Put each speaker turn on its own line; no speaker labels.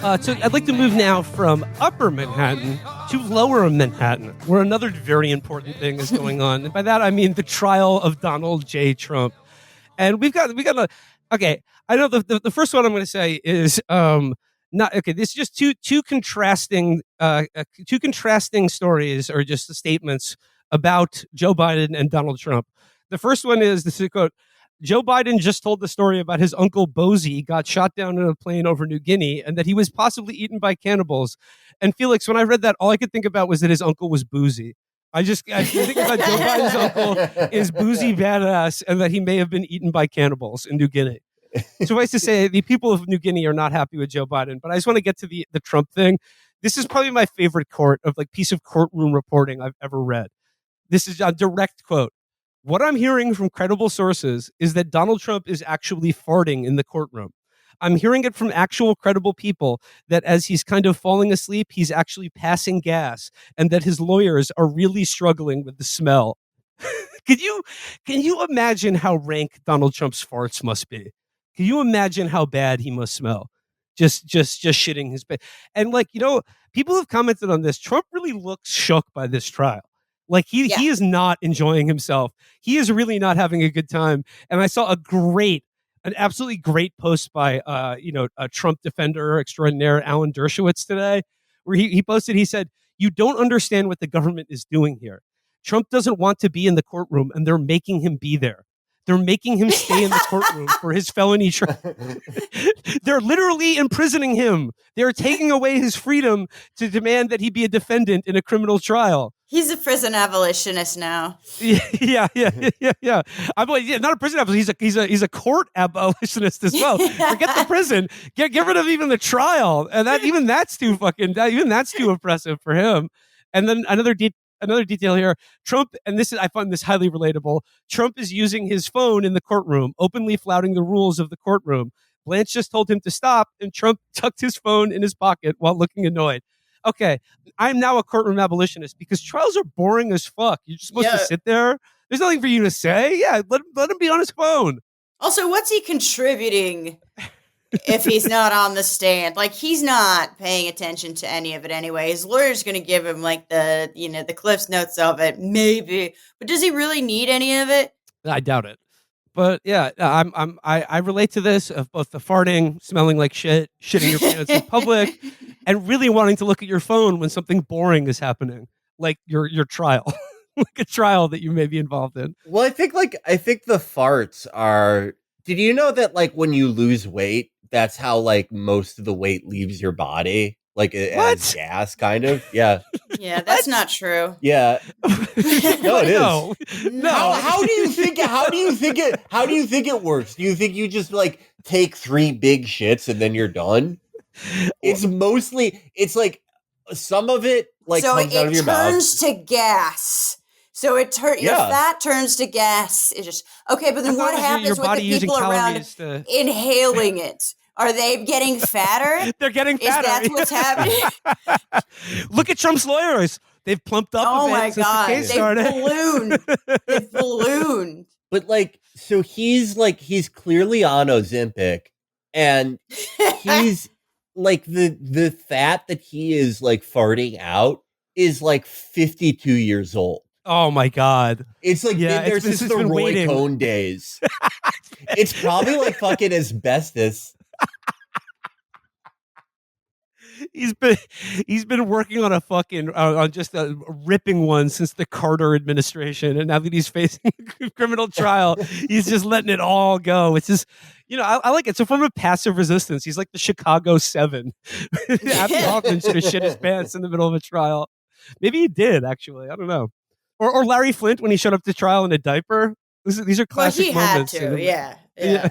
So I'd like to move now from Upper Manhattan to Lower Manhattan, where another very important thing is going on. And by that, I mean the trial of Donald J. Trump. And okay, I know the first one I'm going to say is not okay. This is just two contrasting stories, or just the statements about Joe Biden and Donald Trump. The first one is, this is a quote: Joe Biden just told the story about his uncle Bozy got shot down in a plane over New Guinea and that he was possibly eaten by cannibals. And Felix, when I read that, all I could think about was that his uncle was boozy. I think about Joe Biden's uncle is boozy badass and that he may have been eaten by cannibals in New Guinea. Suffice to say, the people of New Guinea are not happy with Joe Biden. But I just want to get to the Trump thing. This is probably my favorite piece of courtroom reporting I've ever read. This is a direct quote. What I'm hearing from credible sources is that Donald Trump is actually farting in the courtroom. I'm hearing it from actual credible people that as he's kind of falling asleep, he's actually passing gas, and that his lawyers are really struggling with the smell. Can you imagine how rank Donald Trump's farts must be? Can you imagine how bad he must smell? Just shitting his bed. And people have commented on this. Trump really looks shook by this trial. Like he is not enjoying himself. He is really not having a good time. And I saw an absolutely great post by a Trump defender extraordinaire, Alan Dershowitz, today, where he posted, he said, "You don't understand what the government is doing here. Trump doesn't want to be in the courtroom and they're making him be there. They're making him stay in the courtroom for his felony trial. They're literally imprisoning him. They're taking away his freedom to demand that he be a defendant in a criminal trial."
He's a prison abolitionist now.
Yeah. Not a prison abolitionist. He's a court abolitionist as well. Forget the prison. Get rid of even the trial, and that's too oppressive for him. And then another detail here: Trump, and I find this highly relatable. Trump is using his phone in the courtroom, openly flouting the rules of the courtroom. Blanche just told him to stop, and Trump tucked his phone in his pocket while looking annoyed. Okay, I'm now a courtroom abolitionist because trials are boring as fuck. You're just supposed to sit there. There's nothing for you to say. Yeah, let him be on his phone.
Also, what's he contributing if he's not on the stand? Like, he's not paying attention to any of it anyway. His lawyer's going to give him the Cliff's Notes of it, maybe. But does he really need any of it?
I doubt it. But yeah, I relate to this of both the farting, smelling like shit, shitting your pants in public, and really wanting to look at your phone when something boring is happening, like your trial, like a trial that you may be involved in.
Well, I think the farts are. Did you know that when you lose weight, that's how most of the weight leaves your body? As gas, kind of. Yeah.
Yeah, that's not true.
Yeah. No, it is.
No.
How do you think it works? Do you think you just take 3 big shits and then you're done? It's some of it comes out of your mouth.
So it turns to gas. So your fat turns to gas. It's just okay, but then what happens with the people around inhaling it? Are they getting fatter?
They're getting fatter.
Is that what's happening?
Look at Trump's lawyers. They've plumped up a bit since the case started.
They've ballooned.
But so he's clearly on Ozempic, and he's the fat that he is farting out is 52 years old.
Oh my God.
It's been there since the Roy Cohn days. It's probably fucking asbestos.
He's been working on on just a ripping one since the Carter administration, and now that he's facing a criminal trial, he's just letting it all go. It's just, I like it. It's a form of passive resistance. He's like the Chicago 7. Abby Hoffman should have shit his pants in the middle of a trial. Maybe he did, actually. I don't know. Or Larry Flint when he showed up to trial in a diaper. These are classic moments.
He had to, yeah.
Yeah.